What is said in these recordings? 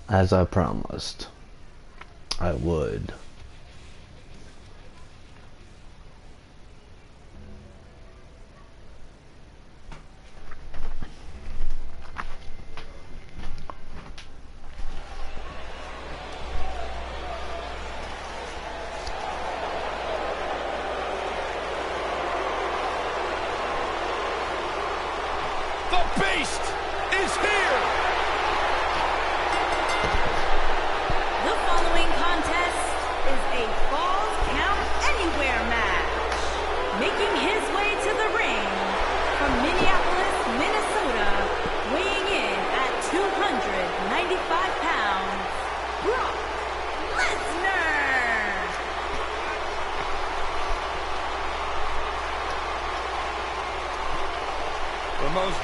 as I promised I would.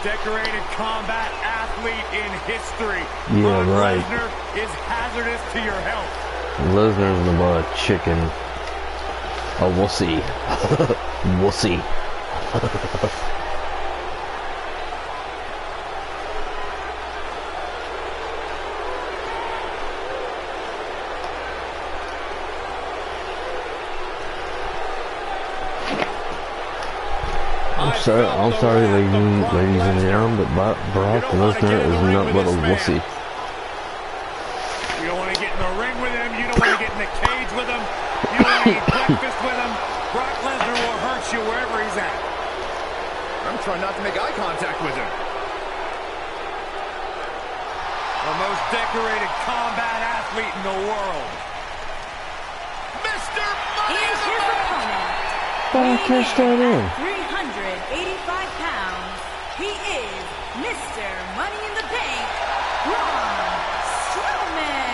Decorated combat athlete in history. Yeah, right. Lesnar is hazardous to your health. Lesnar's about a chicken. A wussy. Wussy. I'm sorry, ladies and gentlemen, but Brock Lesnar is not but a wussy. You don't want to get in the ring with him. You don't want to get in the cage with him. You don't want to eat breakfast with him. Brock Lesnar will hurt you wherever he's at. I'm trying not to make eye contact with him. The most decorated combat athlete in the world. Mr. Money in the Bank! Don't catch that in. 385 pounds. He is Mr. Money in the Bank, Braun Strowman.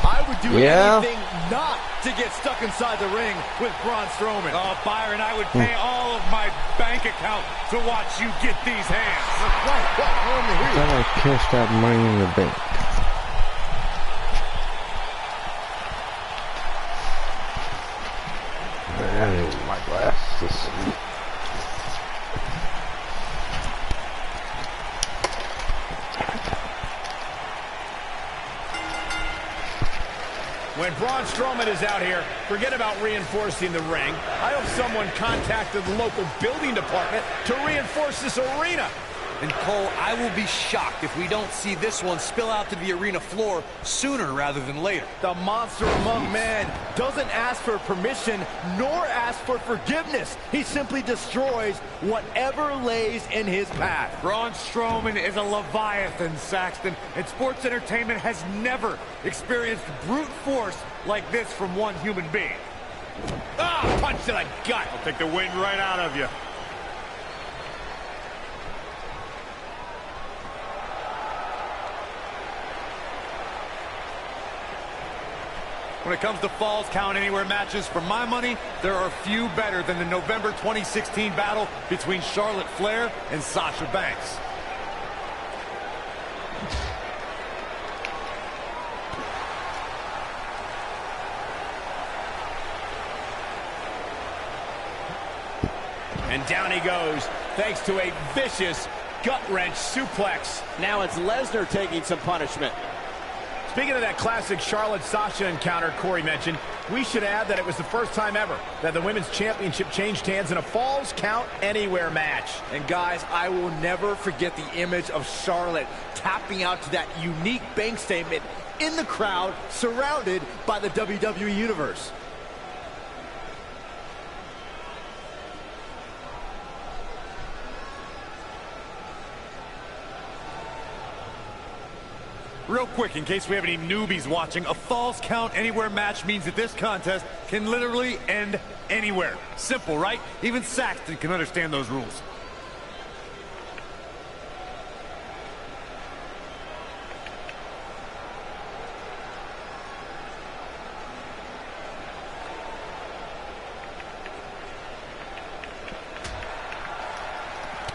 I would do anything not to get stuck inside the ring with Braun Strowman. Oh, Byron, I would pay all of my bank account to watch you get these hands. Gotta catch that Money in the Bank. I need my glasses. When Braun Strowman is out here, forget about reinforcing the ring. I hope someone contacted the local building department to reinforce this arena. And Cole, I will be shocked if we don't see this one spill out to the arena floor sooner rather than later. The monster among men doesn't ask for permission nor ask for forgiveness. He simply destroys whatever lays in his path. Braun Strowman is a Leviathan, Saxton, and sports entertainment has never experienced brute force like this from one human being. Ah, punch to the gut. I'll take the wind right out of you. When it comes to Falls Count Anywhere matches, for my money, there are few better than the November 2016 battle between Charlotte Flair and Sasha Banks. And down he goes, thanks to a vicious gut-wrench suplex. Now it's Lesnar taking some punishment. Speaking of that classic Charlotte-Sasha encounter Corey mentioned, we should add that it was the first time ever that the Women's Championship changed hands in a Falls Count Anywhere match. And guys, I will never forget the image of Charlotte tapping out to that unique bank statement in the crowd, surrounded by the WWE Universe. Real quick, in case we have any newbies watching, a Falls Count Anywhere match means that this contest can literally end anywhere. Simple, right? Even Saxton can understand those rules.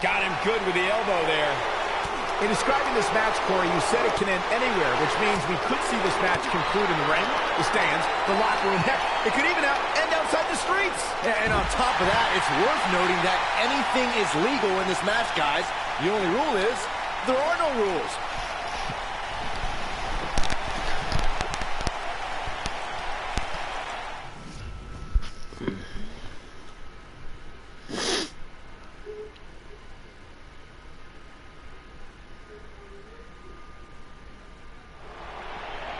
Got him good with the elbow there. In describing this match, Corey, you said it can end anywhere, which means we could see this match conclude in the ring, the stands, the locker room. Heck, it could even end outside the streets. And on top of that, it's worth noting that anything is legal in this match, guys. The only rule is there are no rules.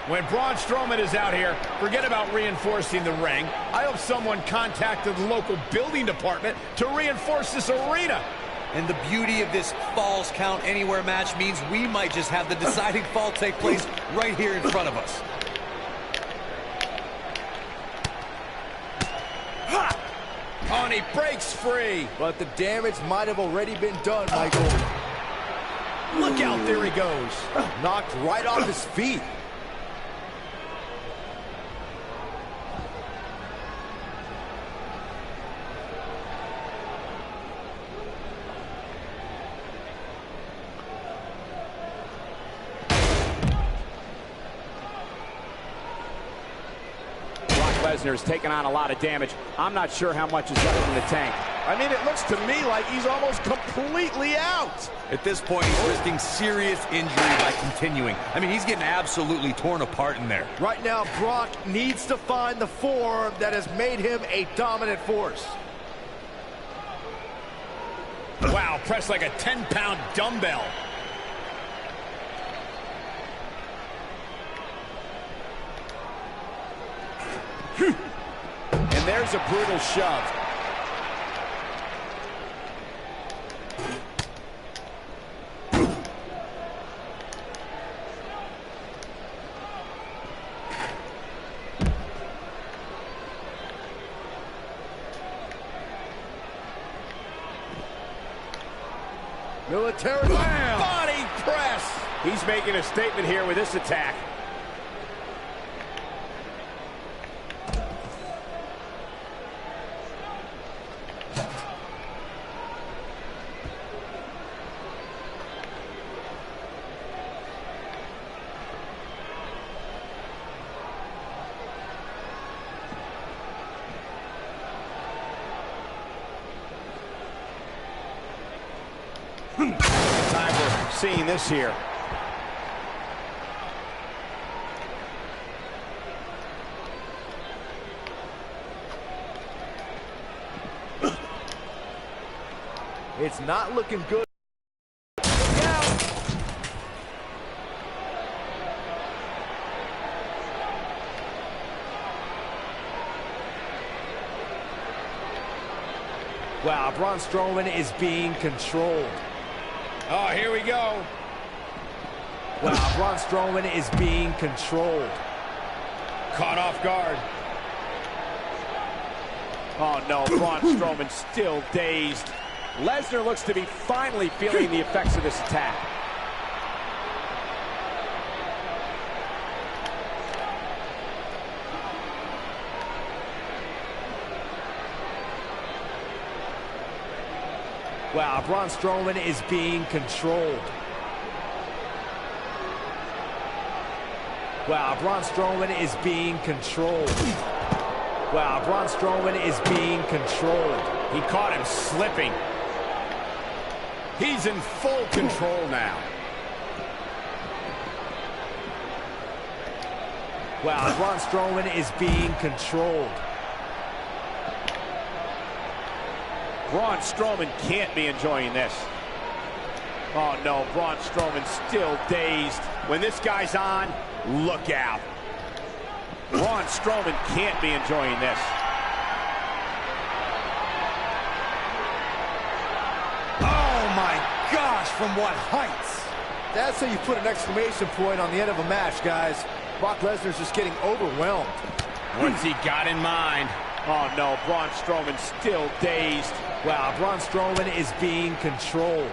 When Braun Strowman is out here, forget about reinforcing the ring. I hope someone contacted the local building department to reinforce this arena. And the beauty of this Falls Count Anywhere match means we might just have the deciding fall take place right here in front of us. Ha! Oh, and he breaks free. But the damage might have already been done, Michael. Look out, there he goes. Knocked right off his feet. Lesnar's taken on a lot of damage. I'm not sure how much is left in the tank. I mean, it looks to me like he's almost completely out. At this point, he's risking serious injury by continuing. I mean, he's getting absolutely torn apart in there. Right now, Brock needs to find the form that has made him a dominant force. Wow, pressed like a 10-pound dumbbell. And there's a brutal shove. Military body press. He's making a statement here with this attack. Time for seeing this here. It's not looking good. Wow, Braun Strowman is being controlled. Oh, here we go. Wow, Braun Strowman is being controlled. Caught off guard. Oh, no, Braun Strowman still dazed. Lesnar looks to be finally feeling the effects of this attack. Wow, Braun Strowman is being controlled. Wow, Braun Strowman is being controlled. Wow, Braun Strowman is being controlled. He caught him slipping. He's in full control now. Wow, Braun Strowman is being controlled. Braun Strowman can't be enjoying this. Oh, no, Braun Strowman still dazed. When this guy's on, look out. Braun Strowman can't be enjoying this. Oh, my gosh, from what heights? That's how you put an exclamation point on the end of a match, guys. Brock Lesnar's just getting overwhelmed. What's he got in mind? Oh, no, Braun Strowman still dazed. Wow, Braun Strowman is being controlled.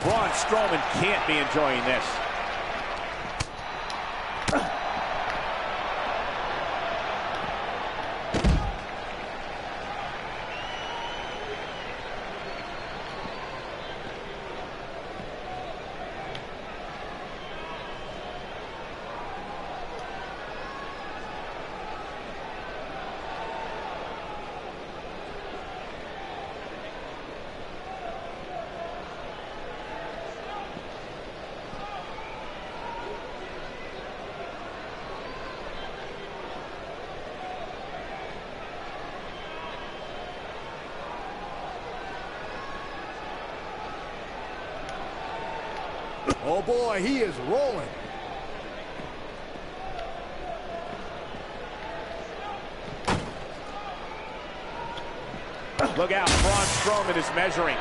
Braun Strowman can't be enjoying this. Oh boy, he is rolling. Look out, Braun Strowman is measuring.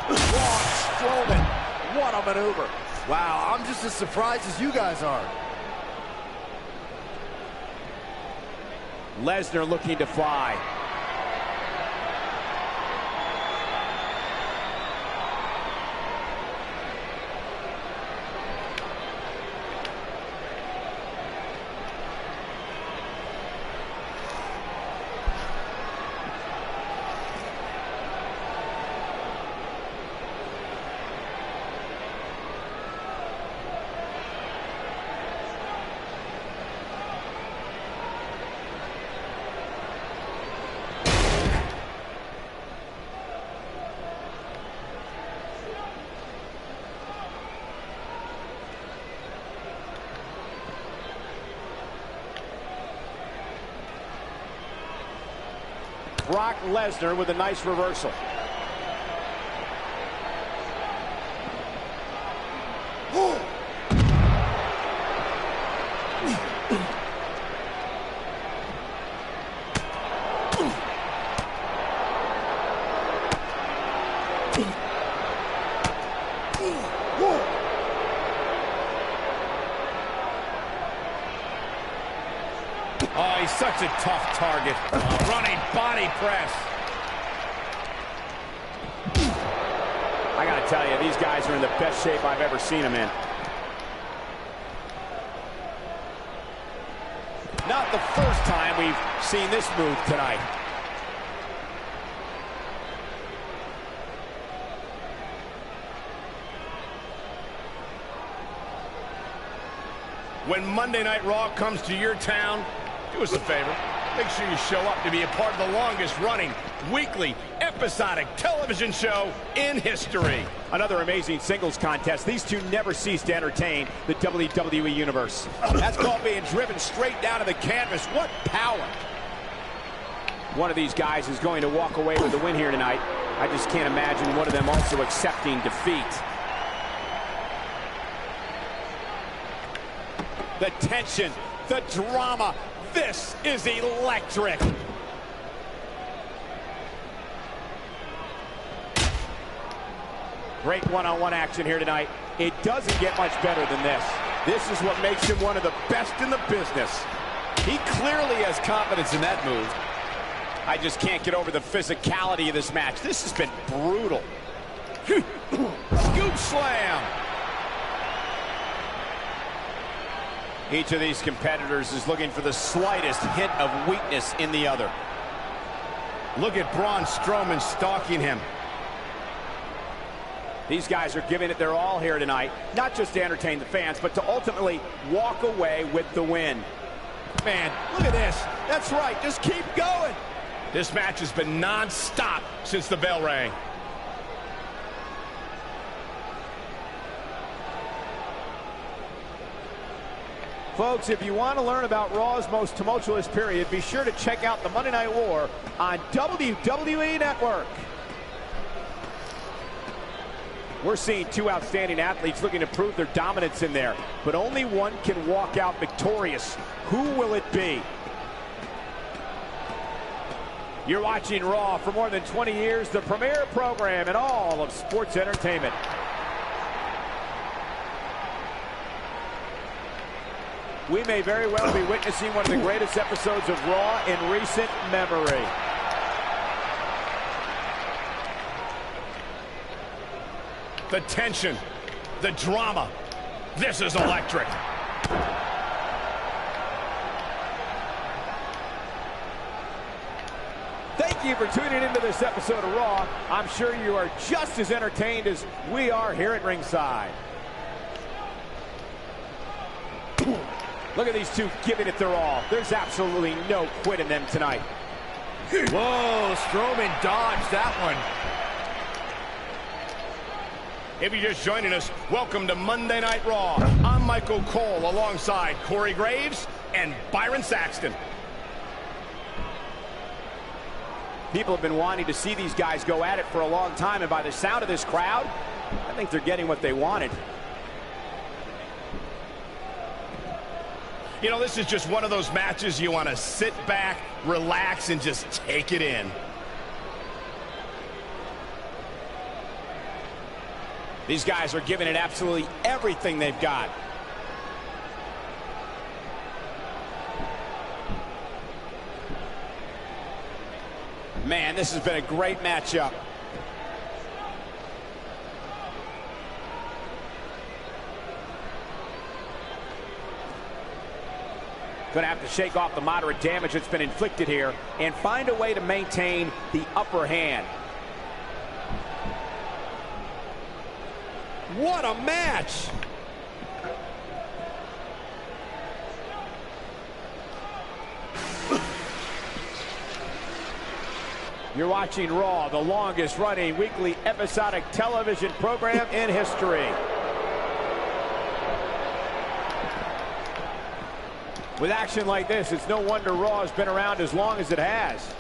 Braun Strowman, what a maneuver. Wow, I'm just as surprised as you guys are. Lesnar looking to fly. Brock Lesnar with a nice reversal. Oh, he's such a tough target. Running body press. I gotta tell you, these guys are in the best shape I've ever seen them in. Not the first time we've seen this move tonight. When Monday Night Raw comes to your town, do us a favor. Make sure you show up to be a part of the longest-running, weekly, episodic television show in history. Another amazing singles contest. These two never cease to entertain the WWE Universe. That's called being driven straight down to the canvas. What power! One of these guys is going to walk away with the win here tonight. I just can't imagine one of them also accepting defeat. The tension, the drama. This is electric. Great one-on-one action here tonight. It doesn't get much better than this. This is what makes him one of the best in the business. He clearly has confidence in that move. I just can't get over the physicality of this match. This has been brutal. Scoop slam. Each of these competitors is looking for the slightest hint of weakness in the other. Look at Braun Strowman stalking him. These guys are giving it their all here tonight, not just to entertain the fans, but to ultimately walk away with the win. Man, look at this. That's right, just keep going. This match has been non-stop since the bell rang. Folks, if you want to learn about Raw's most tumultuous period, be sure to check out the Monday Night War on WWE Network. We're seeing two outstanding athletes looking to prove their dominance in there, but only one can walk out victorious. Who will it be? You're watching Raw for more than 20 years, the premier program in all of sports entertainment. We may very well be witnessing one of the greatest episodes of Raw in recent memory. The tension, the drama. This is electric. Thank you for tuning into this episode of Raw. I'm sure you are just as entertained as we are here at ringside. Look at these two giving it their all. There's absolutely no quit in them tonight. Whoa, Strowman dodged that one. If you're just joining us, welcome to Monday Night Raw. I'm Michael Cole alongside Corey Graves and Byron Saxton. People have been wanting to see these guys go at it for a long time, and by the sound of this crowd, I think they're getting what they wanted. You know, this is just one of those matches you want to sit back, relax, and just take it in. These guys are giving it absolutely everything they've got. Man, this has been a great matchup. Going to have to shake off the moderate damage that's been inflicted here and find a way to maintain the upper hand. What a match! You're watching Raw, the longest running weekly episodic television program in history. With action like this, it's no wonder Raw has been around as long as it has.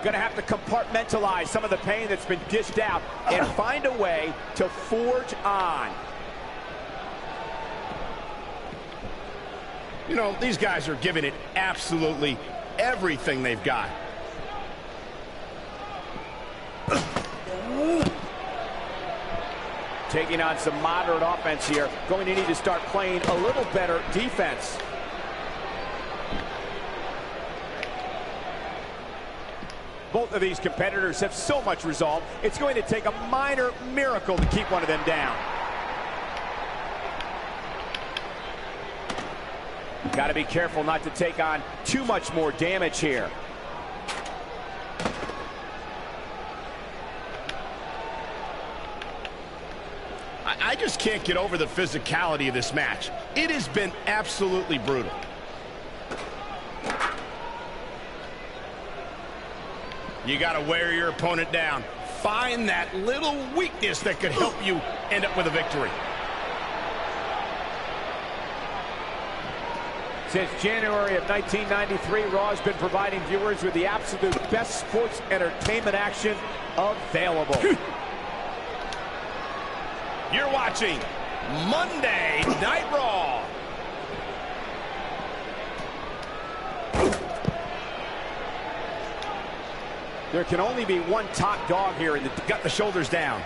Going to have to compartmentalize some of the pain that's been dished out and find a way to forge on. You know, these guys are giving it absolutely everything they've got. Taking on some moderate offense here. Going to need to start playing a little better defense. Both of these competitors have so much resolve, it's going to take a minor miracle to keep one of them down. Got to be careful not to take on too much more damage here. I just can't get over the physicality of this match. It has been absolutely brutal. You got to wear your opponent down. Find that little weakness that could help you end up with a victory. Since January of 1993, Raw has been providing viewers with the absolute best sports entertainment action available. You're watching Monday Night Raw. There can only be one top dog here, and Got the shoulders down.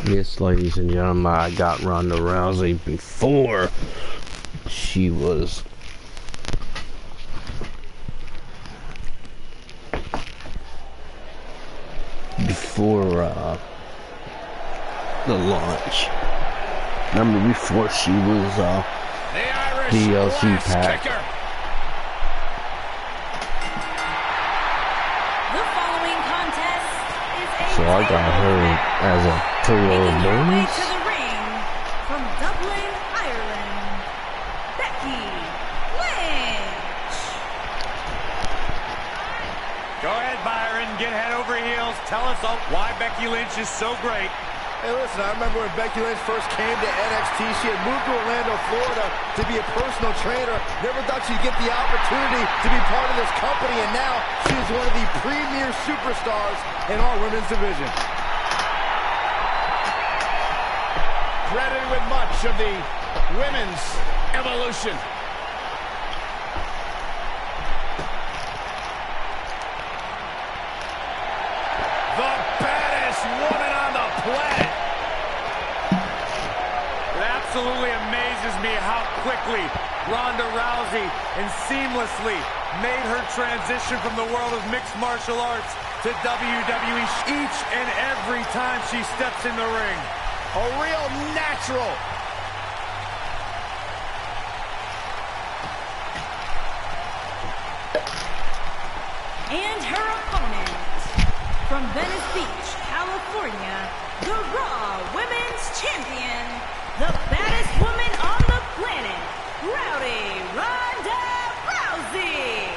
Yes, ladies and gentlemen, I got Ronda Rousey before she was the launch. Remember, before she was DLC pack. The following contest is a So I got her as a total making her way bonus. to the ring from Dublin, Ireland, Becky Lynch. Go ahead, Byron. Get head over heels. Tell us all why Becky Lynch is so great. Hey, listen, I remember when Becky Lynch first came to NXT, she had moved to Orlando, Florida to be a personal trainer. Never thought she'd get the opportunity to be part of this company, and now she is one of the premier superstars in our women's division. Credited with much of the women's evolution. The baddest woman on the planet. It absolutely amazes me how quickly Ronda Rousey and seamlessly made her transition from the world of mixed martial arts to WWE each and every time she steps in the ring. A real natural. And her opponent, from Venice Beach, California, the Raw Women's Champion, the baddest woman on the planet, Rowdy Ronda Rousey.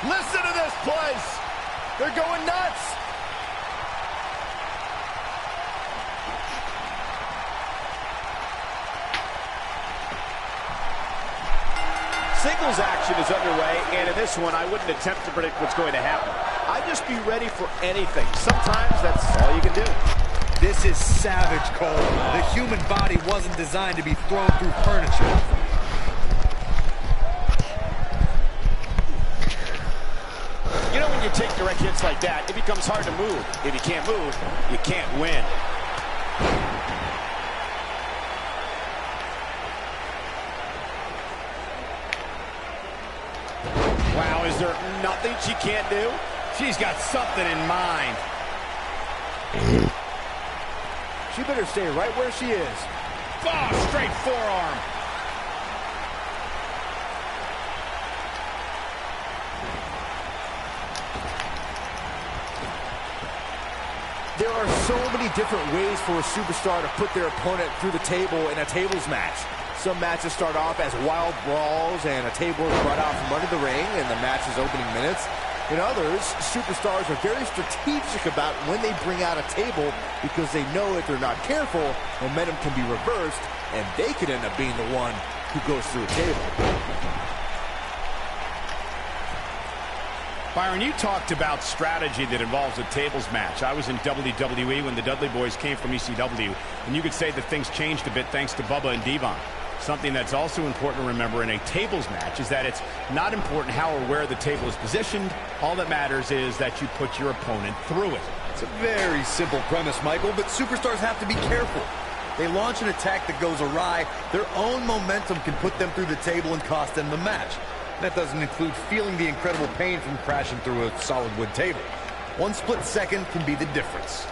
Listen to this place. They're going nuts. Singles action is underway, and in this one, I wouldn't attempt to predict what's going to happen. I'd just be ready for anything. Sometimes that's all you can do. This is savage, Cole. The human body wasn't designed to be thrown through furniture. You know, when you take direct hits like that, it becomes hard to move. If you can't move, you can't win. Wow, is there nothing she can't do? She's got something in mind. She better stay right where she is. Oh, straight forearm. There are so many different ways for a superstar to put their opponent through the table in a tables match. Some matches start off as wild brawls and a table is brought out from under the ring in the match's opening minutes. In others, superstars are very strategic about when they bring out a table because they know if they're not careful, momentum can be reversed and they could end up being the one who goes through a table. Byron, you talked about strategy that involves a tables match. I was in WWE when the Dudley Boys came from ECW, and you could say that things changed a bit thanks to Bubba and Devon. Something that's also important to remember in a tables match is that it's not important how or where the table is positioned. All that matters is that you put your opponent through it. It's a very simple premise, Michael, but superstars have to be careful. They launch an attack that goes awry, their own momentum can put them through the table and cost them the match. That doesn't include feeling the incredible pain from crashing through a solid wood table. One split second can be the difference.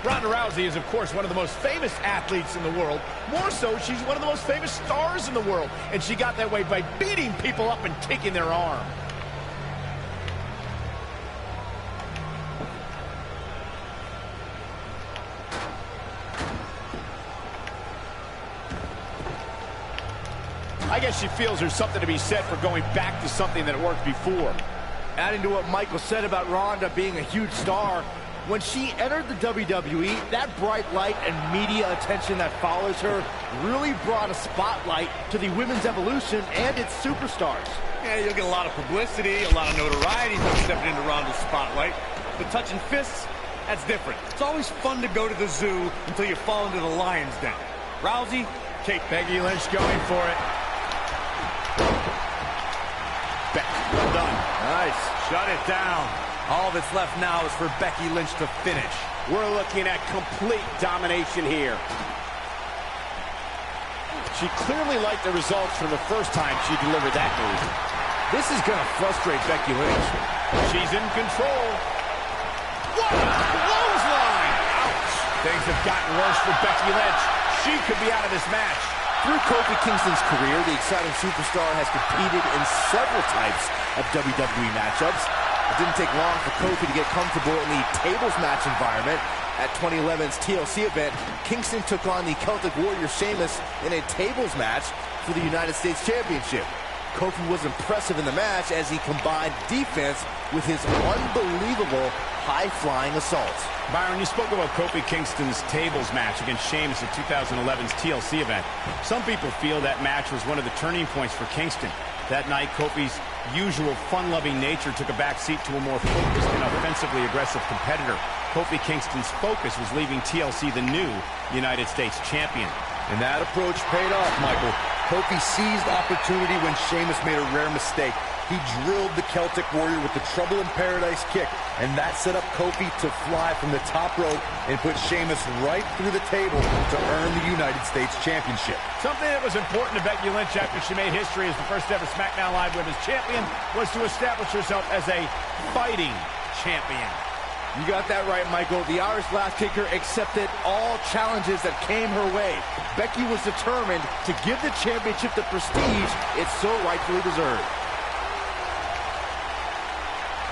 Ronda Rousey is, of course, one of the most famous athletes in the world. More so, she's one of the most famous stars in the world. And she got that way by beating people up and taking their arm. I guess she feels there's something to be said for going back to something that worked before. Adding to what Michael said about Ronda being a huge star, when she entered the WWE, that bright light and media attention that follows her really brought a spotlight to the women's evolution and its superstars. Yeah, you'll get a lot of publicity, a lot of notoriety from stepping into Ronda's spotlight. But touching fists, that's different. It's always fun to go to the zoo until you fall into the lion's den. Rousey, Okay, Becky Lynch going for it. Well done. nice. Shut it down. All that's left now is for Becky Lynch to finish. We're looking at complete domination here. She clearly liked the results from the first time she delivered that move. This is going to frustrate Becky Lynch. She's in control. What a clothesline! Ouch! Things have gotten worse for Becky Lynch. She could be out of this match. Through Kofi Kingston's career, the exciting superstar has competed in several types of WWE matchups. It didn't take long for Kofi to get comfortable in the tables match environment. At 2011's TLC event, Kingston took on the Celtic Warrior Sheamus in a tables match for the United States Championship. Kofi was impressive in the match as he combined defense with his unbelievable high-flying assaults. Byron, you spoke about Kofi Kingston's tables match against Sheamus at 2011's TLC event. Some people feel that match was one of the turning points for Kingston. That night, Kofi's usual fun-loving nature took a backseat to a more focused and offensively aggressive competitor. Kofi Kingston's focus was leaving TLC the new United States champion. And that approach paid off, Michael. Kofi seized opportunity when Sheamus made a rare mistake. He drilled the Celtic Warrior with the Trouble in Paradise kick, and that set up Kofi to fly from the top rope and put Sheamus right through the table to earn the United States Championship. Something that was important to Becky Lynch after she made history as the first ever SmackDown Live Women's Champion was to establish herself as a fighting champion. You got that right, Michael. The Irish Lash Kicker accepted all challenges that came her way. Becky was determined to give the championship the prestige it so rightfully deserved.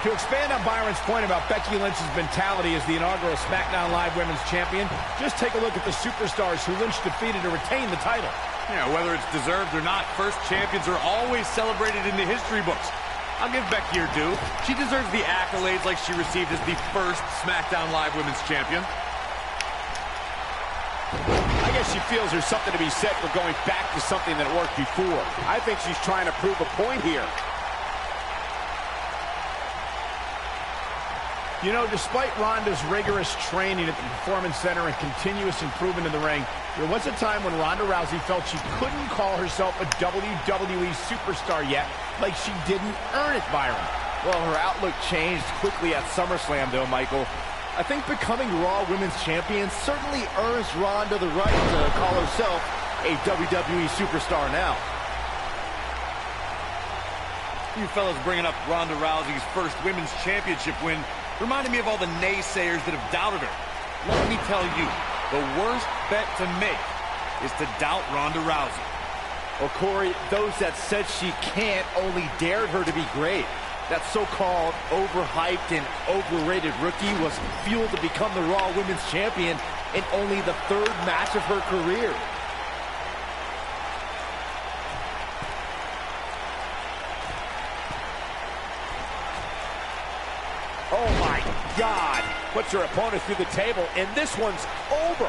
To expand on Byron's point about Becky Lynch's mentality as the inaugural SmackDown Live Women's Champion, just take a look at the superstars who Lynch defeated to retain the title. Yeah, whether it's deserved or not, first champions are always celebrated in the history books. I'll give Becky her due. She deserves the accolades like she received as the first SmackDown Live Women's Champion. I guess she feels there's something to be said for going back to something that worked before. I think she's trying to prove a point here. You know, despite Ronda's rigorous training at the Performance Center and continuous improvement in the ring, there was a time when Ronda Rousey felt she couldn't call herself a WWE superstar yet, like she didn't earn it, Byron. Well, her outlook changed quickly at SummerSlam, though, Michael. I think becoming Raw Women's Champion certainly earns Ronda the right to call herself a WWE superstar now. You fellas bringing up Ronda Rousey's first Women's Championship win reminded me of all the naysayers that have doubted her. Let me tell you, the worst bet to make is to doubt Ronda Rousey. Well, Corey, those that said she can't only dared her to be great. That so-called overhyped and overrated rookie was fueled to become the Raw Women's Champion in only the third match of her career. Oh my God! Puts her opponent through the table, and this one's over.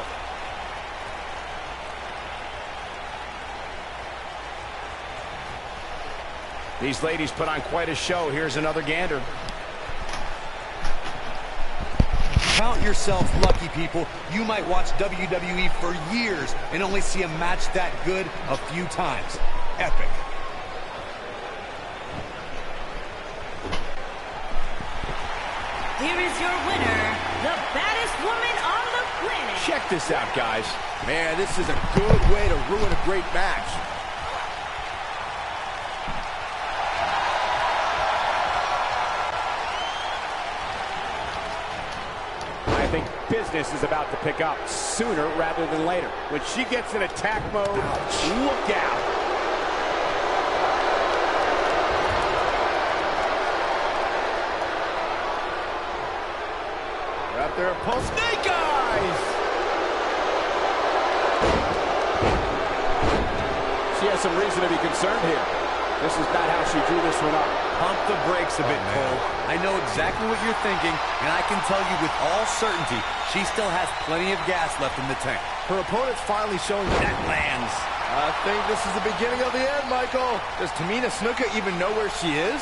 These ladies put on quite a show. Here's another gander. Count yourself lucky, people. You might watch WWE for years and only see a match that good a few times. Epic. Here is your winner, the baddest woman on the planet. Check this out, guys. Man, this is a good way to ruin a great match. I think business is about to pick up sooner rather than later. When she gets in attack mode, look out. Their opponent. Snake eyes! She has some reason to be concerned here. This is not how she drew this one up. Pump the brakes a bit, Cole. I know exactly what you're thinking, and I can tell you with all certainty, she still has plenty of gas left in the tank. Her opponent's finally showing That lands. I think this is the beginning of the end, Michael. Does Tamina Snuka even know where she is?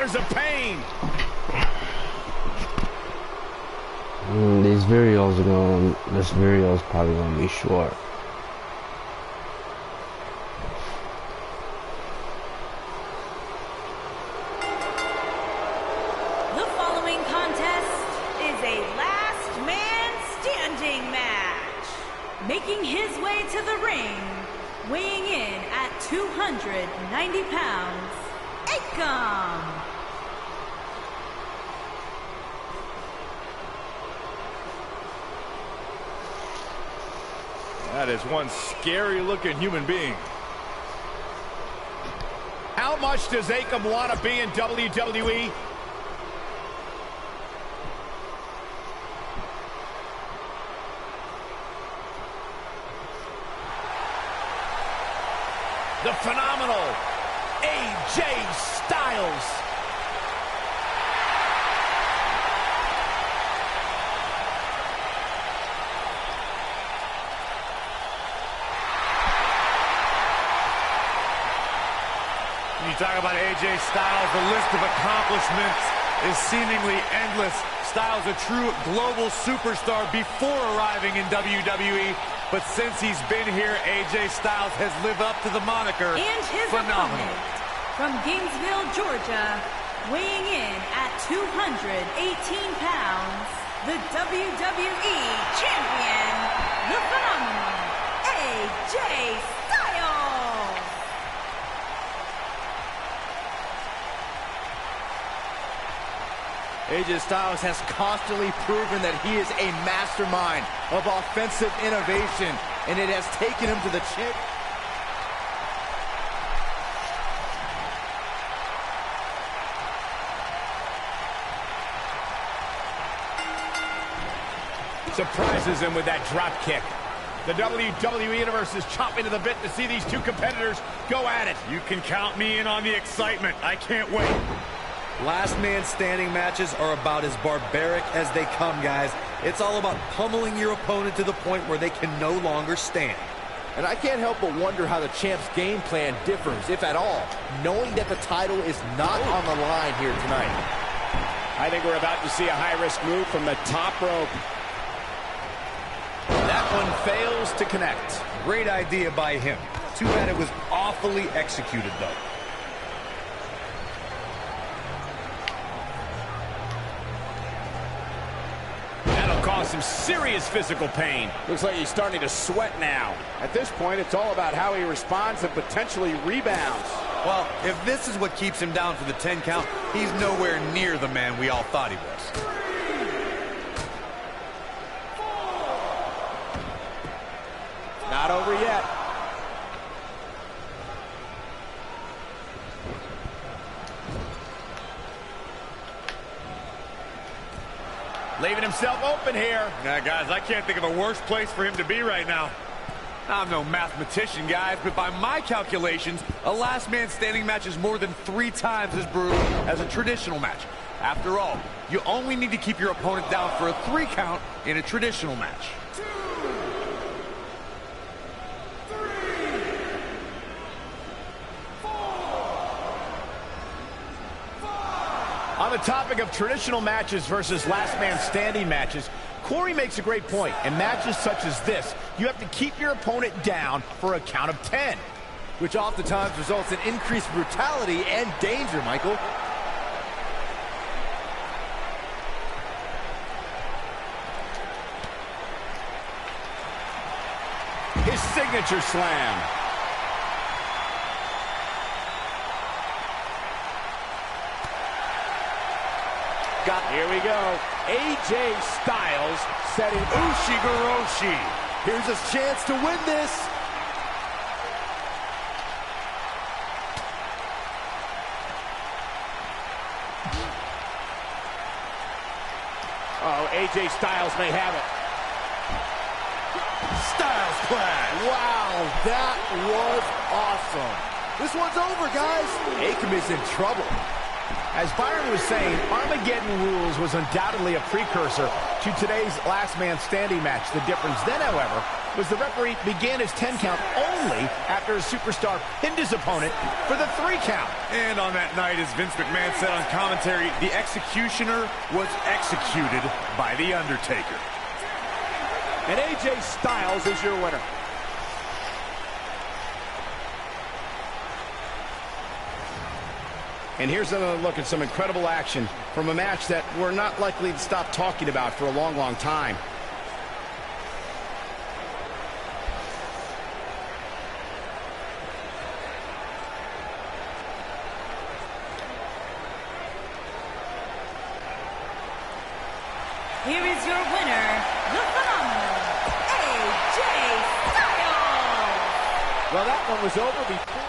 hours of pain. This video's probably gonna be short. The following contest is a last man standing match. Making his way to the ring, weighing in at 290 pounds, Akam. That is one scary-looking human being. How much does Akam want to be in WWE? The phenomenal AJ Styles. When you talk about AJ Styles, the list of accomplishments is seemingly endless. Styles a true global superstar before arriving in WWE, but since he's been here, AJ Styles has lived up to the moniker. And his phenomenal. opponent from Gainesville, Georgia, weighing in at 218 pounds, the WWE Champion, the phenomenal AJ Styles. AJ Styles has constantly proven that he is a mastermind of offensive innovation, and it has taken him to the champ. Surprises him with that drop kick. The WWE Universe is chomping to the bit to see these two competitors go at it. You can count me in on the excitement. I can't wait. Last man standing matches are about as barbaric as they come, guys. It's all about pummeling your opponent to the point where they can no longer stand. And I can't help but wonder how the champ's game plan differs, if at all, knowing that the title is not on the line here tonight. I think we're about to see a high-risk move from the top rope. That one fails to connect. Great idea by him. Too bad it was awfully executed, though. Cause some serious physical pain. Looks like he's starting to sweat now. At this point, it's all about how he responds and potentially rebounds. Well, if this is what keeps him down for the 10 count, he's nowhere near the man we all thought he was. Not over yet. Leaving himself open here. Yeah, guys, I can't think of a worse place for him to be right now. I'm no mathematician, guys, but by my calculations, a last man standing match is more than 3 times as brutal as a traditional match. After all, you only need to keep your opponent down for a 3 count in a traditional match. On the topic of traditional matches versus last man standing matches, Corey makes a great point. In matches such as this, you have to keep your opponent down for a count of 10. Which oftentimes results in increased brutality and danger, Michael. His signature slam. Here we go. AJ Styles setting Ushigoroshi. Here's his chance to win this. Oh, AJ Styles may have it. Styles clash. Wow, that was awesome. This one's over, guys. Akam is in trouble. As Byron was saying, Armageddon Rules was undoubtedly a precursor to today's last man standing match. The difference then, however, was the referee began his 10 count only after a superstar pinned his opponent for the 3 count. And on that night, as Vince McMahon said on commentary, the executioner was executed by The Undertaker. And AJ Styles is your winner. And here's another look at some incredible action from a match that we're not likely to stop talking about for a long, long time. Here is your winner, the phenomenal AJ Styles. Well, that one was over before.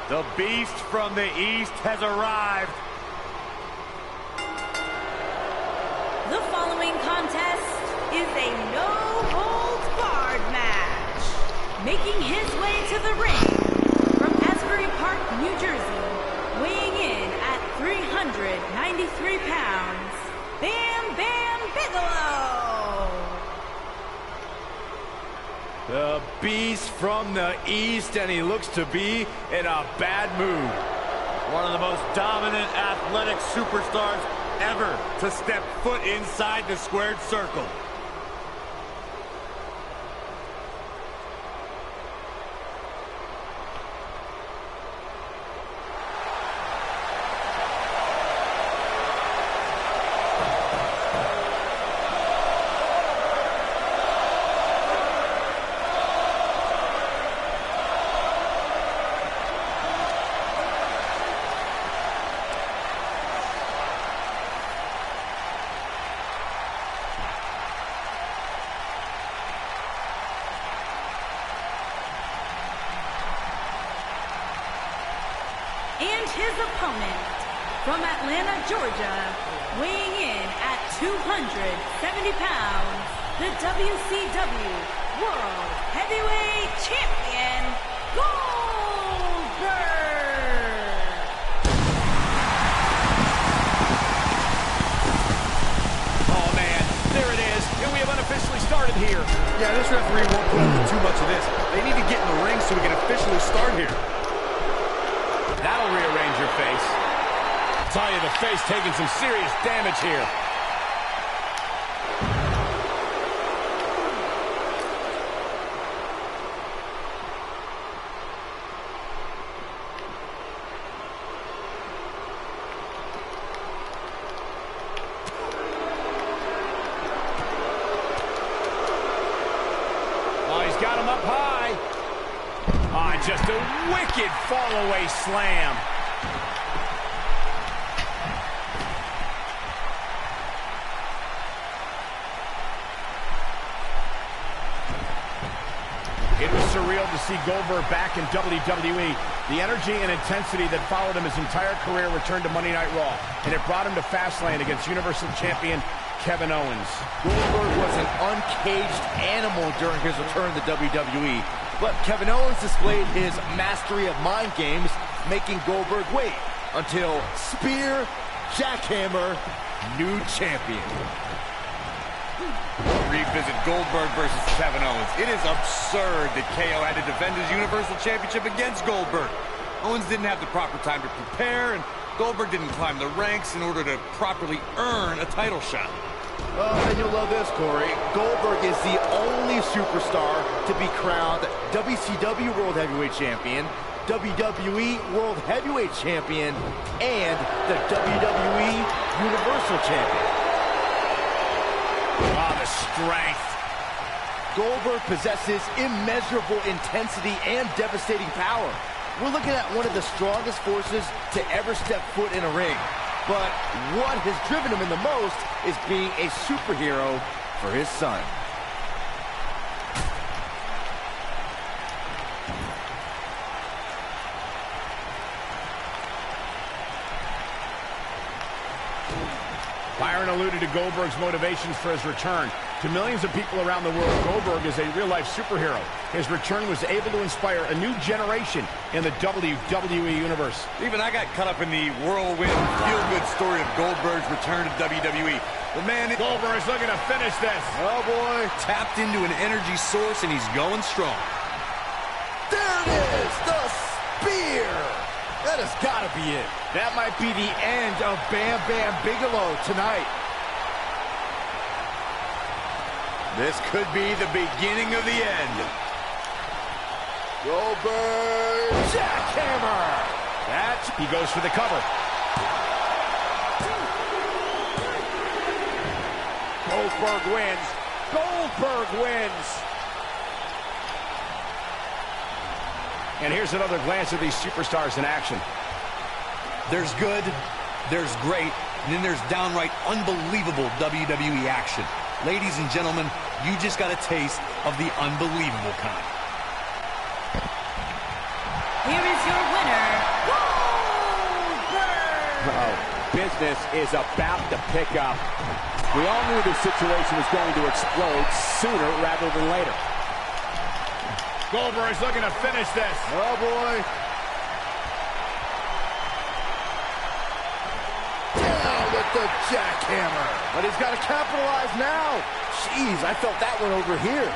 The beast from the east has arrived. The following contest is a no-holds-barred match. Making his way to the ring from Asbury Park, New Jersey, weighing in at 393 pounds, Bam Bam Bigelow. The beast from the east, and he looks to be in a bad mood. One of the most dominant athletic superstars ever to step foot inside the squared circle. And his opponent, from Atlanta, Georgia, weighing in at 270 pounds, the WCW World Heavyweight Champion, Goldberg! Oh, man, there it is. And we have unofficially started here. Yeah, this referee won't put up with too much of this. They need to get in the ring so we can officially start here. That'll rearrange your face. I'll tell you, the face taking some serious damage here. just a wicked fall-away slam. It was surreal to see Goldberg back in WWE. The energy and intensity that followed him his entire career returned to Monday Night Raw, and it brought him to Fastlane against Universal Champion Kevin Owens. Goldberg was an uncaged animal during his return to WWE, but Kevin Owens displayed his mastery of mind games, making Goldberg wait until spear, jackhammer, new champion. Revisit Goldberg versus Kevin Owens. It is absurd that KO had to defend his Universal Championship against Goldberg. Owens didn't have the proper time to prepare, and Goldberg didn't climb the ranks in order to properly earn a title shot. Oh, and you'll love this, Corey. Goldberg is the only superstar to be crowned WCW World Heavyweight Champion, WWE World Heavyweight Champion, and the WWE Universal Champion. Oh, the strength. Goldberg possesses immeasurable intensity and devastating power. We're looking at one of the strongest forces to ever step foot in a ring. But what has driven him in the most is being a superhero for his son. Byron alluded to Goldberg's motivations for his return. To millions of people around the world, Goldberg is a real-life superhero. His return was able to inspire a new generation in the WWE Universe. Even I got caught up in the whirlwind, feel-good story of Goldberg's return to WWE. The man... Goldberg is looking to finish this. Oh, boy. Tapped into an energy source, and he's going strong. There it is! The spear! That has got to be it. That might be the end of Bam Bam Bigelow tonight. This could be the beginning of the end. Goldberg jackhammer. He goes for the cover. Goldberg wins. Goldberg wins. And here's another glance at these superstars in action. There's good, there's great, and then there's downright unbelievable WWE action. Ladies and gentlemen, you just got a taste of the unbelievable kind. Here is your winner, Goldberg! Business is about to pick up. We all knew this situation was going to explode sooner rather than later. Goldberg is looking to finish this. Oh, boy. Down with the jackhammer. But he's got to capitalize now. Jeez, I felt that one over here.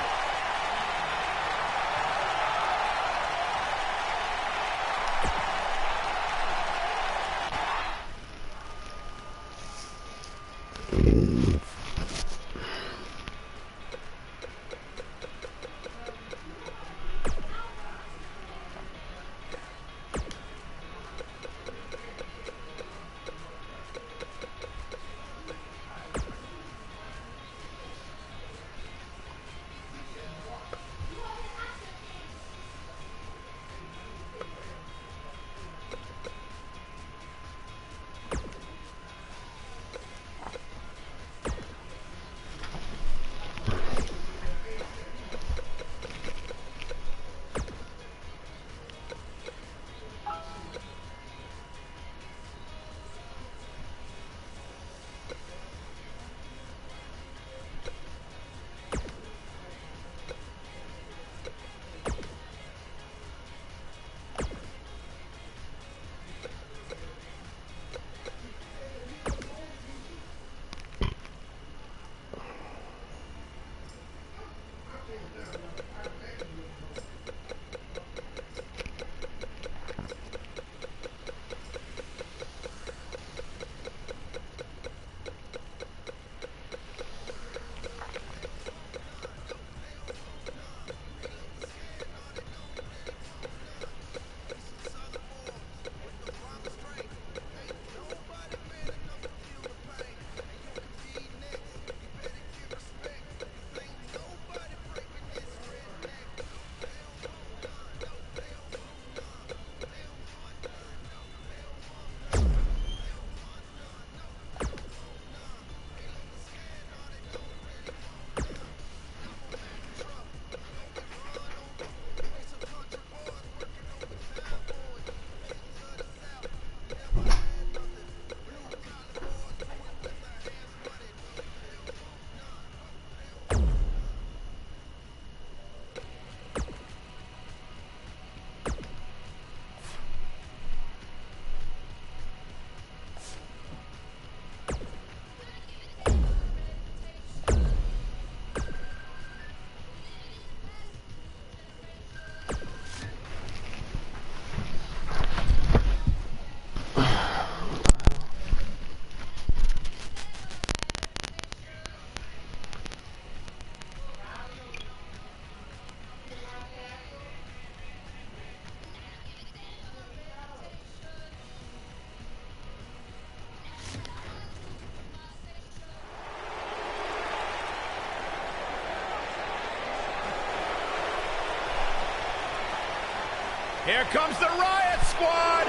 Here comes the Riot Squad.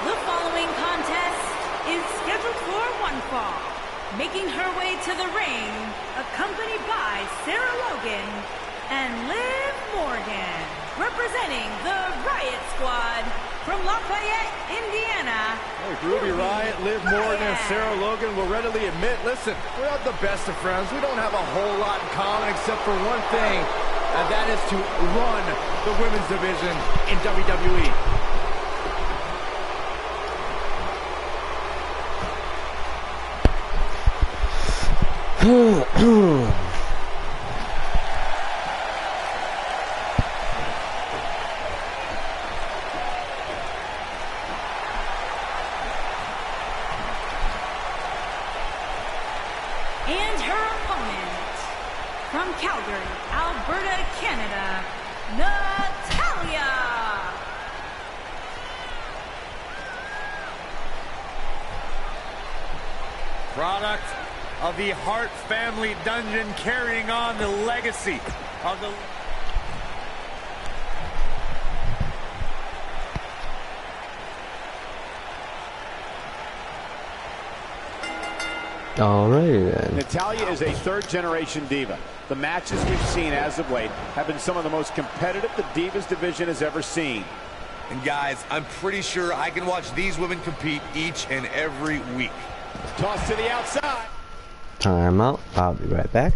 The following contest is scheduled for one fall. Making her way to the ring, accompanied by Sarah Logan and Liv Morgan, representing the Riot Squad from Lafayette, Indiana. Hey, Ruby Riot, Liv Morgan, and Sarah Logan will readily admit, listen, we're not the best of friends. We don't have a whole lot in common except for one thing, and that is to run the women's division in WWE. And her opponent, from Calgary, Alberta, Canada, Natalya. Product of the Hart family dungeon, carrying on the legacy of the... Alrighty then. Natalya is a third-generation diva. The matches we've seen as of late have been some of the most competitive the Divas division has ever seen. And guys, I'm pretty sure I can watch these women compete each and every week. Toss to the outside. Time out. I'll be right back.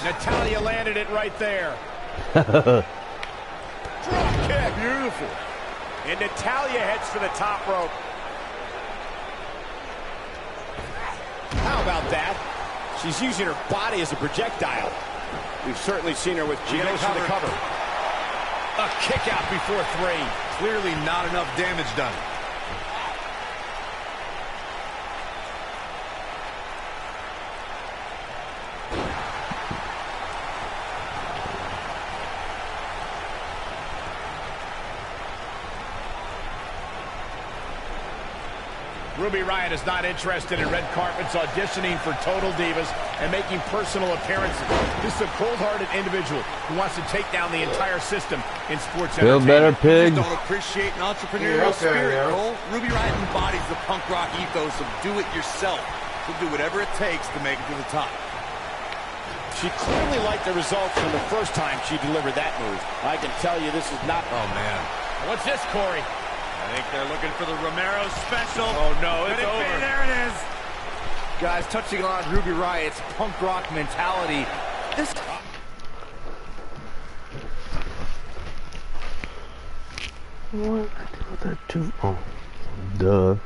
Natalya landed it right there. Drop kick. Beautiful. And Natalya heads for the top rope. How about that? She's using her body as a projectile. We've certainly seen her with... She goes for the cover. A kick out before 3. Clearly not enough damage done. Ruby Riott is not interested in red carpets, auditioning for Total Divas, and making personal appearances. This is a cold-hearted individual who wants to take down the entire system in sports Feel better, pig. Don't appreciate an entrepreneurial spirit, Cole. Ruby Riott embodies the punk rock ethos of do it yourself. She'll do whatever it takes to make it to the top. She clearly liked the results from the first time she delivered that move. I can tell you this is not... Oh, man. What's this, Corey? I think they're looking for the Romero special. Oh, no, it's over. There it is. Guys, touching on Ruby Riott's punk rock mentality. This... What? I do that too. Oh, duh.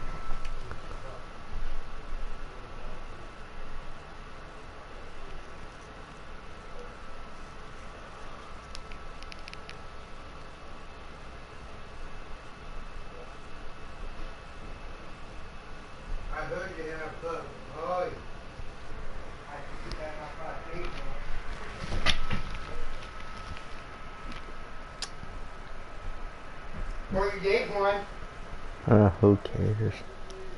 Who cares?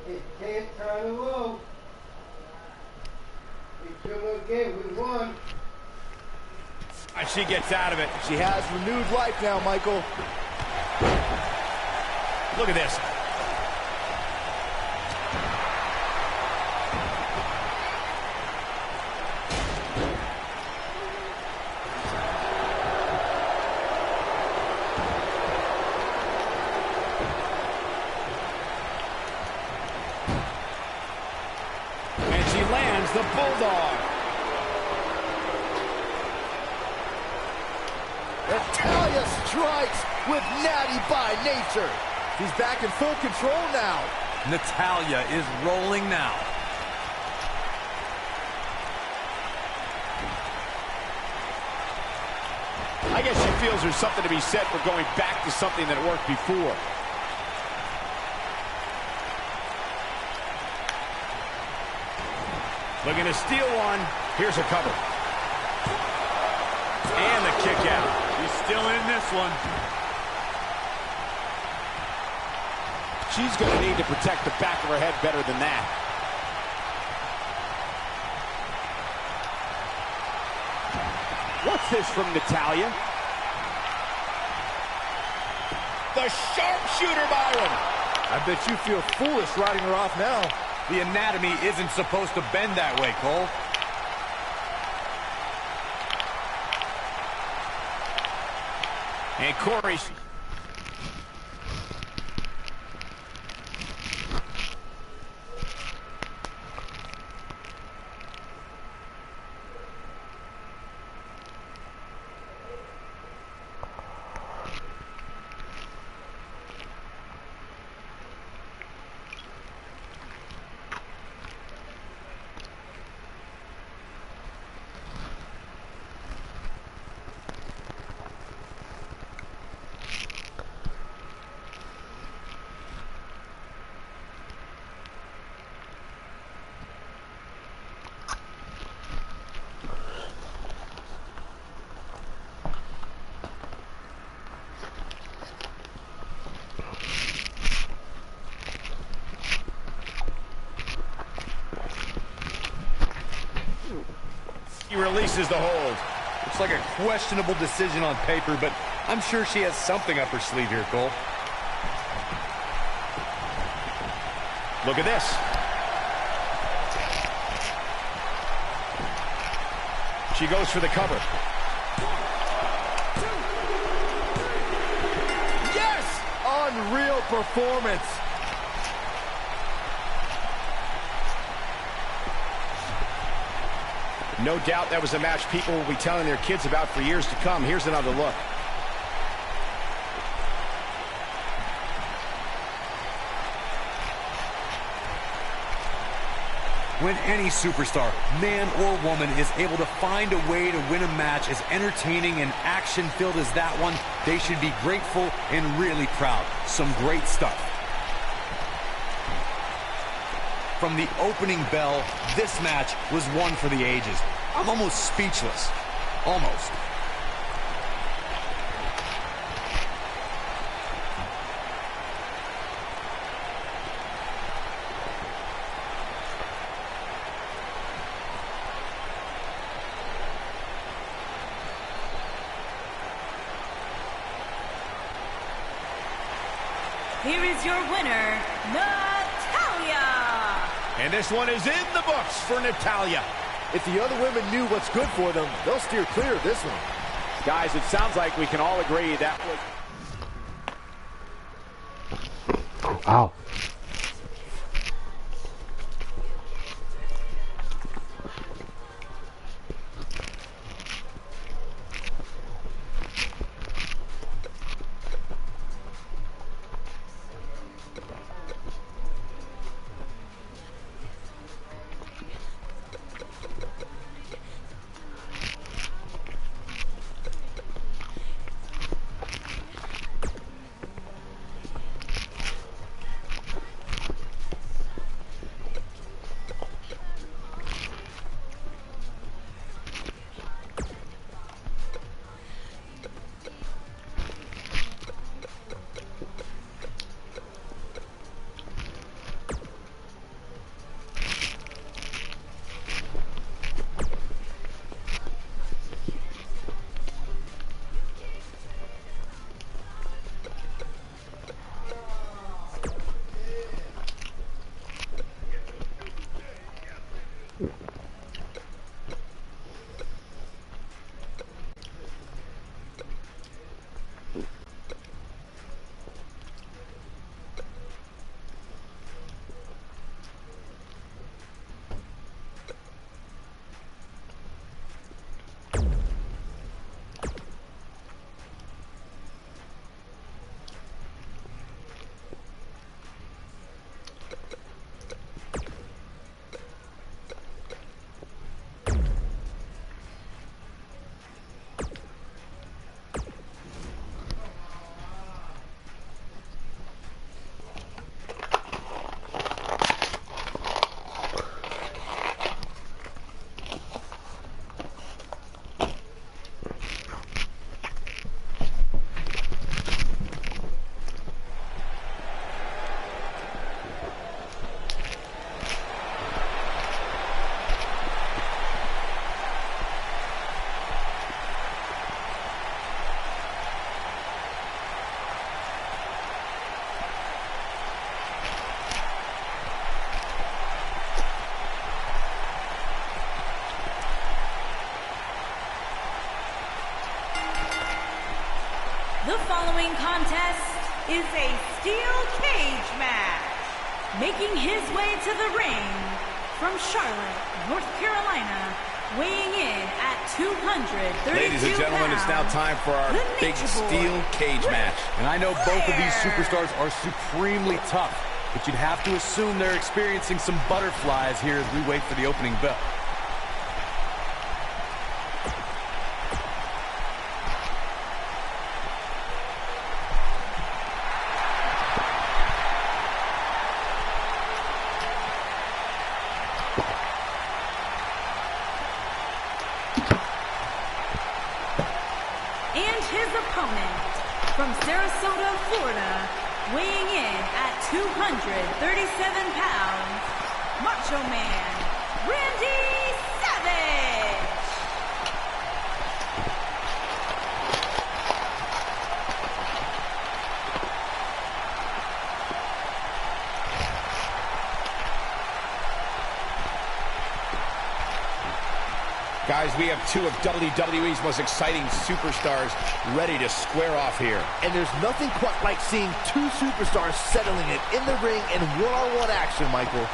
It's 10 times in a row. It's still okay, we won. And she gets out of it. She has renewed life now, Michael. Look at this. The Bulldog. Natalya strikes with Natty by nature. He's back in full control now. Natalya is rolling now. I guess she feels there's something to be said for going back to something that worked before. Looking to steal one. Here's a cover. And the kick out. She's still in this one. She's going to need to protect the back of her head better than that. What's this from Natalya? The sharpshooter, Byron. I bet you feel foolish riding her off now. The anatomy isn't supposed to bend that way, Cole. And Corey. He releases the hold. Looks like a questionable decision on paper, but I'm sure she has something up her sleeve here, Cole. Look at this. She goes for the cover. Yes! Unreal performance. No doubt that was a match people will be telling their kids about for years to come. Here's another look. When any superstar, man or woman, is able to find a way to win a match as entertaining and action-filled as that one, they should be grateful and really proud. Some great stuff. From the opening bell, this match was one for the ages. I'm almost speechless. Almost. Here is your winner, Natalya. And this one is in the books for Natalya. If the other women knew what's good for them, they'll steer clear of this one. Guys, it sounds like we can all agree that was... Ow. The following contest is a steel cage match. Making his way to the ring from Charlotte, North Carolina, weighing in at 232 Ladies and gentlemen, it's now time for our big steel cage match. And I know both of these superstars are supremely tough, but you'd have to assume they're experiencing some butterflies here as we wait for the opening bell. And his opponent from Sarasota, Florida, weighing in at 237 pounds, Macho Man, Randy Savage. Guys, we have two of WWE's most exciting superstars ready to square off here. And there's nothing quite like seeing two superstars settling it in the ring in one-on-one action, Michael.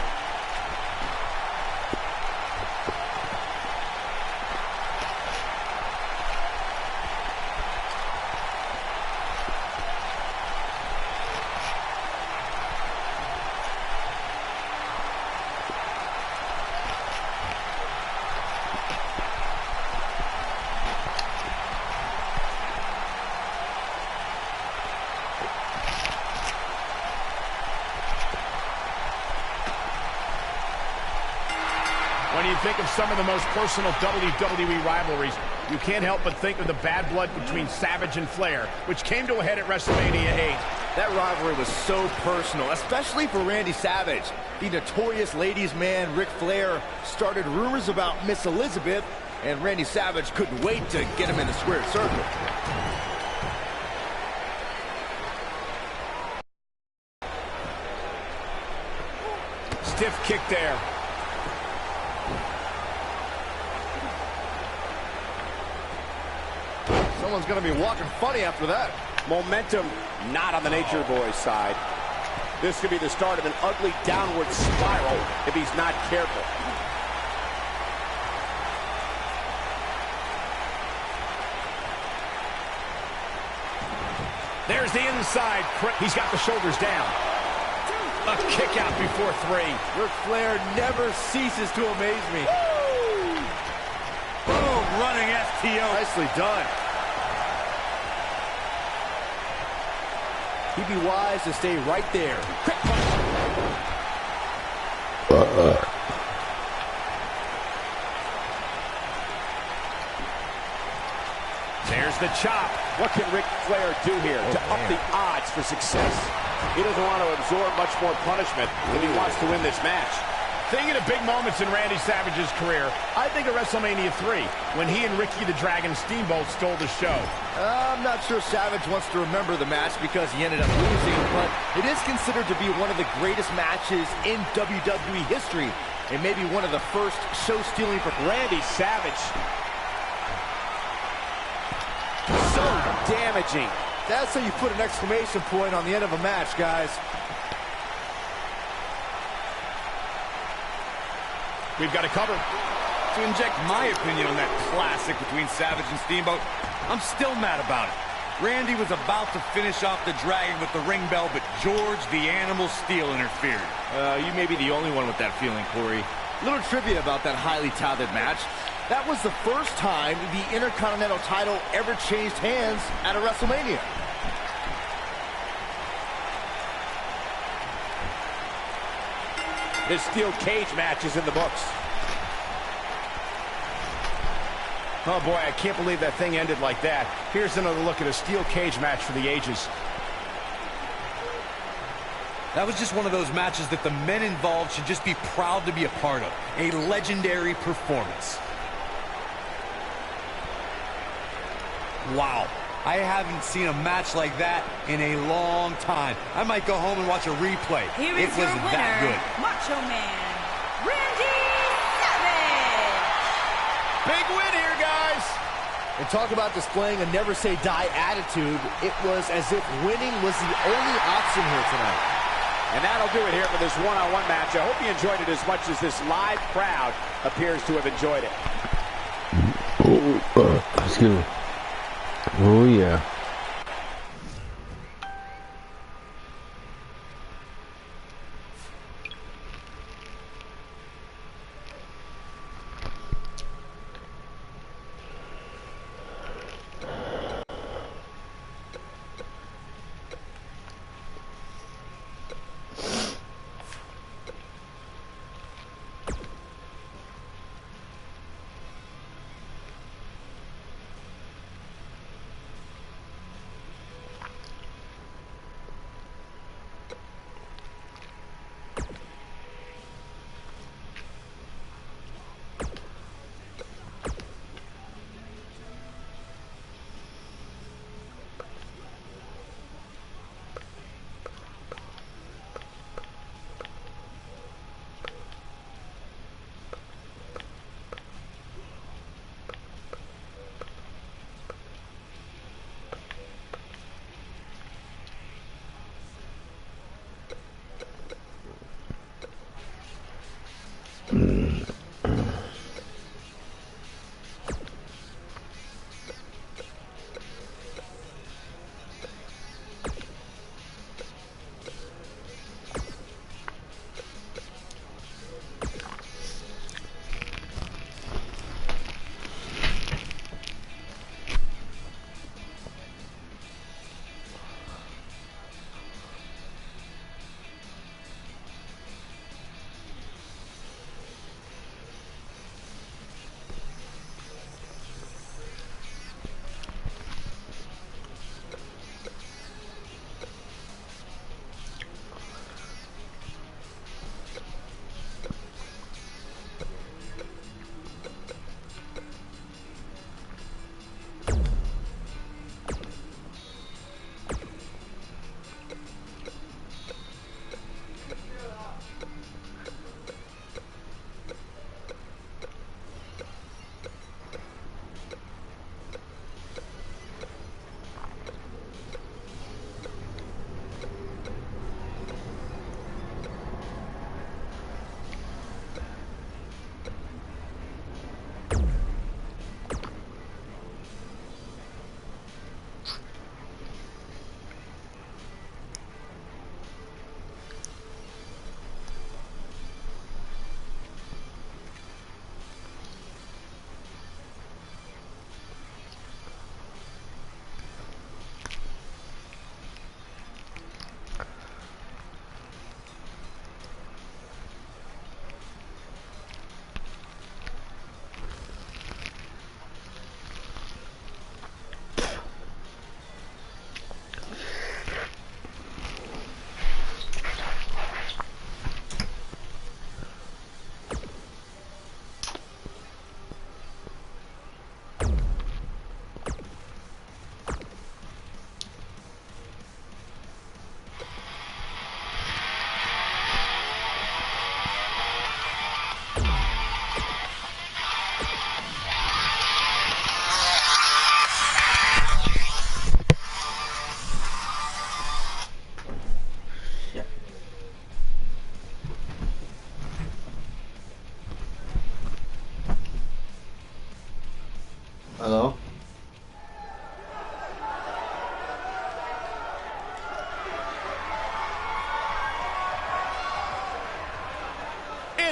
you think of some of the most personal WWE rivalries, you can't help but think of the bad blood between Savage and Flair, which came to a head at WrestleMania 8. That rivalry was so personal, especially for Randy Savage. The notorious ladies' man, Ric Flair, started rumors about Miss Elizabeth, and Randy Savage couldn't wait to get him in the squared circle. Stiff kick there. Someone's going to be walking funny after that. Momentum not on the Nature Boy's side. This could be the start of an ugly downward spiral if he's not careful. There's the inside. He's got the shoulders down. A kick out before 3. Ric Flair never ceases to amaze me. Woo! Boom, running STO. Nicely done. He'd be wise to stay right there. Quick punch. There's the chop. What can Ric Flair do here to up the odds for success? He doesn't want to absorb much more punishment if he wants to win this match. Thinking of big moments in Randy Savage's career, I think of WrestleMania 3, when he and Ricky the Dragon Steamboat stole the show. I'm not sure Savage wants to remember the match because he ended up losing, but it is considered to be one of the greatest matches in WWE history, and maybe one of the first show-stealing for Randy Savage. So damaging. That's how you put an exclamation point on the end of a match, guys. We've got it covered. To inject my opinion on that classic between Savage and Steamboat, I'm still mad about it. Randy was about to finish off the Dragon with the ring bell, but George the Animal Steel interfered. You may be the only one with that feeling, Corey. Little trivia about that highly touted match. That was the first time the Intercontinental title ever changed hands at a WrestleMania. This steel cage match is in the books. Oh boy, I can't believe that thing ended like that. Here's another look at a steel cage match for the ages. That was just one of those matches that the men involved should just be proud to be a part of. A legendary performance. Wow. I haven't seen a match like that in a long time. I might go home and watch a replay. Here is it was your winner, that good. Macho Man, Randy Savage. Big win here, guys. And talk about displaying a never-say-die attitude. It was as if winning was the only option here tonight. And that'll do it here for this one-on-one match. I hope you enjoyed it as much as this live crowd appears to have enjoyed it. Excuse me. Oh, yeah.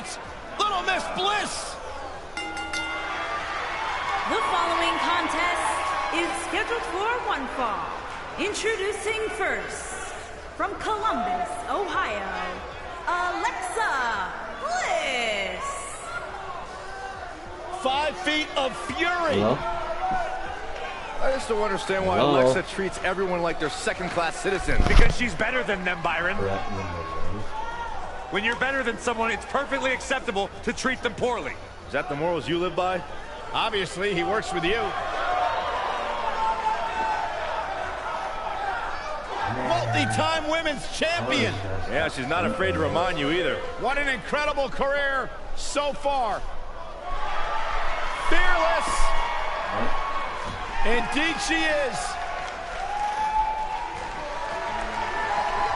It's Little Miss Bliss. The following contest is scheduled for one fall. Introducing first, from Columbus, Ohio, Alexa Bliss. 5 feet of fury. Hello? I just don't understand why Hello? Alexa treats everyone like they're second-class citizens. Because she's better than them, Byron. When you're better than someone, it's perfectly acceptable to treat them poorly. Is that the morals you live by? Obviously, he works with you. Multi-time women's champion. Yeah, she's not afraid to remind you either. What an incredible career so far. Fearless. Indeed she is.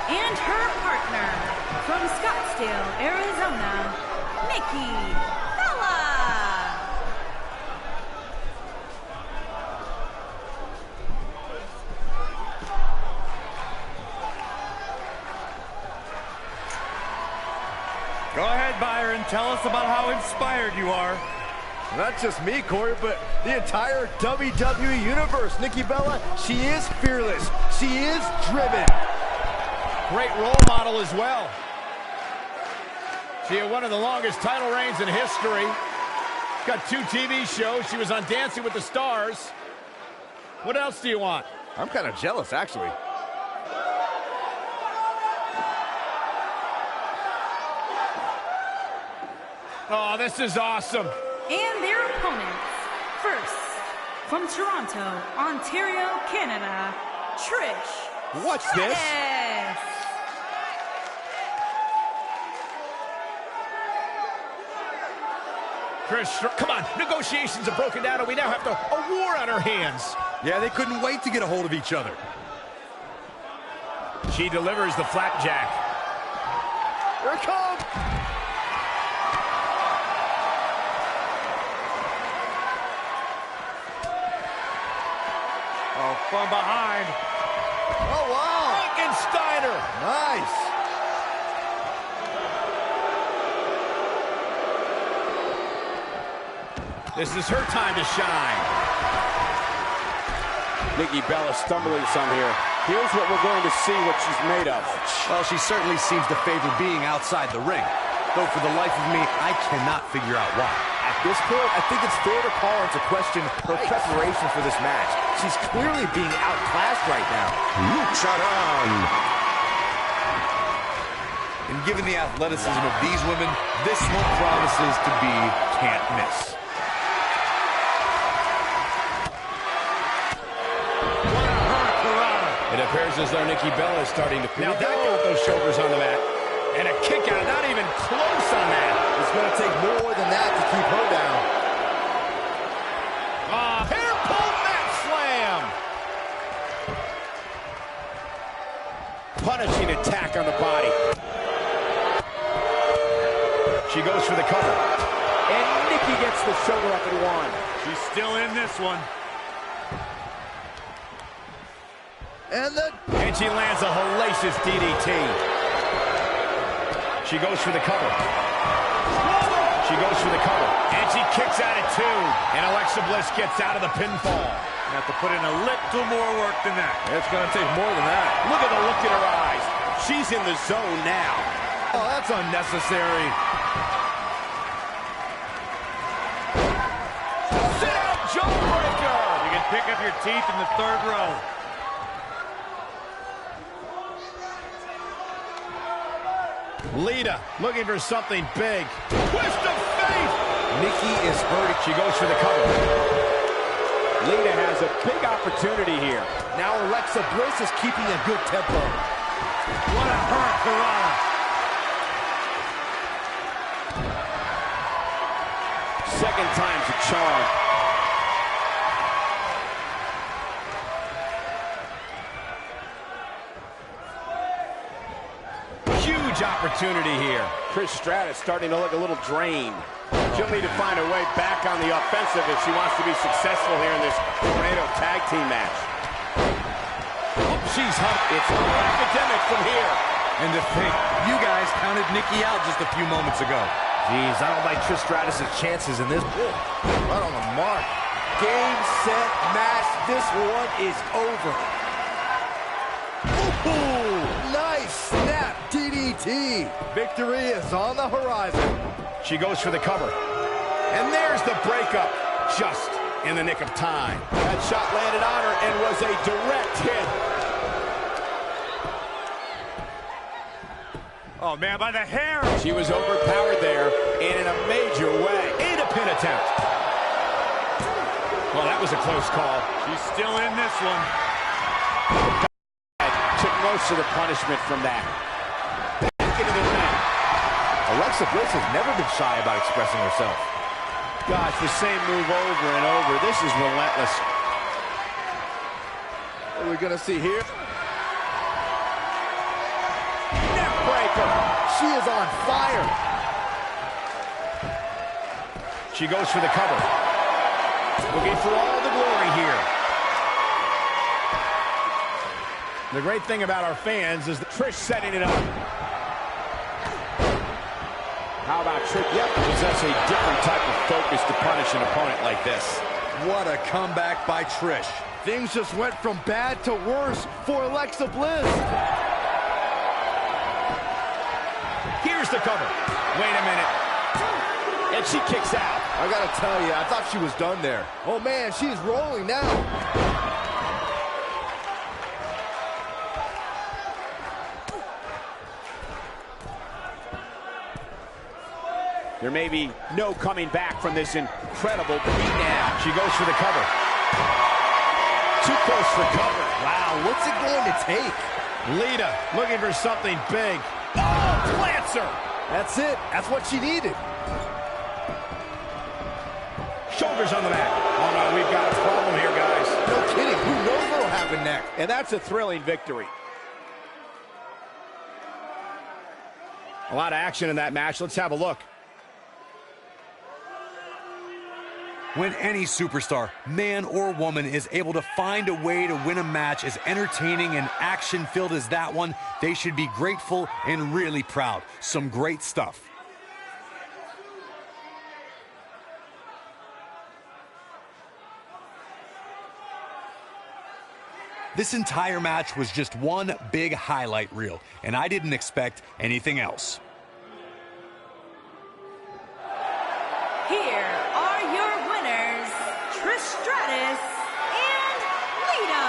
And her partner, from Scottsdale, Arizona, Nikki Bella. Go ahead, Byron. Tell us about how inspired you are. Not just me, Corey, but the entire WWE Universe. Nikki Bella, she is fearless. She is driven. Great role model as well. She had one of the longest title reigns in history. Got 2 TV shows. She was on Dancing with the Stars. What else do you want? I'm kind of jealous, actually. Oh, this is awesome. And their opponents, first, from Toronto, Ontario, Canada, Trish What's this? Stratus. Come on, negotiations have broken down and we now have a war on our hands. Yeah, they couldn't wait to get a hold of each other. She delivers the flapjack. Here it comes. Oh, from behind. Oh, wow. Frankensteiner. Nice. This is her time to shine. Nikki Bella stumbling some here. Here's what we're going to see what she's made of. Well, she certainly seems to favor being outside the ring. Though for the life of me, I cannot figure out why. At this point, I think it's fair to call into question her preparation for this match. She's clearly being outclassed right now. And given the athleticism of these women, this one promises to be can't miss. It appears as though Nikki Bella is starting to now back out those shoulders on the mat. And a kick out, not even close on that. It's going to take more than that to keep her down. Hair pull mat slam. Punishing attack on the body. She goes for the cover. And Nikki gets the shoulder up and one. She's still in this one. And she lands a hellacious DDT. She goes for the cover. She goes for the cover. And she kicks out at 2. And Alexa Bliss gets out of the pinfall. You have to put in a little more work than that. It's going to take more than that. Look at the look in her eyes. She's in the zone now. Oh, that's unnecessary. Sit-out jawbreaker. You can pick up your teeth in the 3rd row. Lita looking for something big. Twist of fate. Nikki is hurting. She goes for the cover. Lita has a big opportunity here. Now Alexa Bliss is keeping a good tempo. What a hurt, Piranha. Second time's a charm. Huge opportunity here. Trish Stratus starting to look a little drained. She'll need to find a way back on the offensive if she wants to be successful here in this tornado tag team match. Oh, she's hot. It's academic from here. And to think, you guys counted Nikki out just a few moments ago. Jeez, I don't like Trish Stratus' chances in this. Right on the mark. Game, set, match. This one is over. Ooh, nice snap DDT. Victory is on the horizon. She goes for the cover. And there's the breakup, just in the nick of time. That shot landed on her and was a direct hit. Oh, man, by the hair. She was overpowered there and in a major way. And a pin attempt. Well, that was a close call. She's still in this one. Took most of the punishment from that. Back into the ring. Alexa Bliss has never been shy about expressing herself. Gosh, the same move over and over. This is relentless. What are we going to see here? Neck breaker. She is on fire. She goes for the cover. Looking for all the glory here. The great thing about our fans is that Trish setting it up. How about Trish? Yep, possess a different type of focus to punish an opponent like this. What a comeback by Trish. Things just went from bad to worse for Alexa Bliss. Here's the cover. Wait a minute. And she kicks out. I gotta tell you, I thought she was done there. Oh man, she's rolling now. There may be no coming back from this incredible beatdown. She goes for the cover. Too close for cover. Wow, what's it going to take? Lita looking for something big. Oh, plants her. That's it. That's what she needed. Shoulders on the mat. Oh, no, we've got a problem here, guys. No kidding. Who knows what'll happen next? And that's a thrilling victory. A lot of action in that match. Let's have a look. When any superstar, man or woman, is able to find a way to win a match as entertaining and action-filled as that one, they should be grateful and really proud. Some great stuff. This entire match was just one big highlight reel, and I didn't expect anything else. Here are your winners, Trish Stratus and Lita.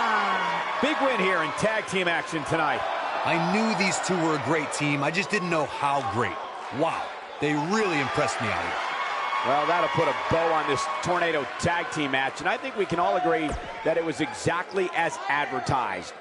Big win here in tag team action tonight. I knew these two were a great team. I just didn't know how great. Wow, they really impressed me out here. Well, that'll put a bow on this Tornado tag team match, and I think we can all agree that it was exactly as advertised.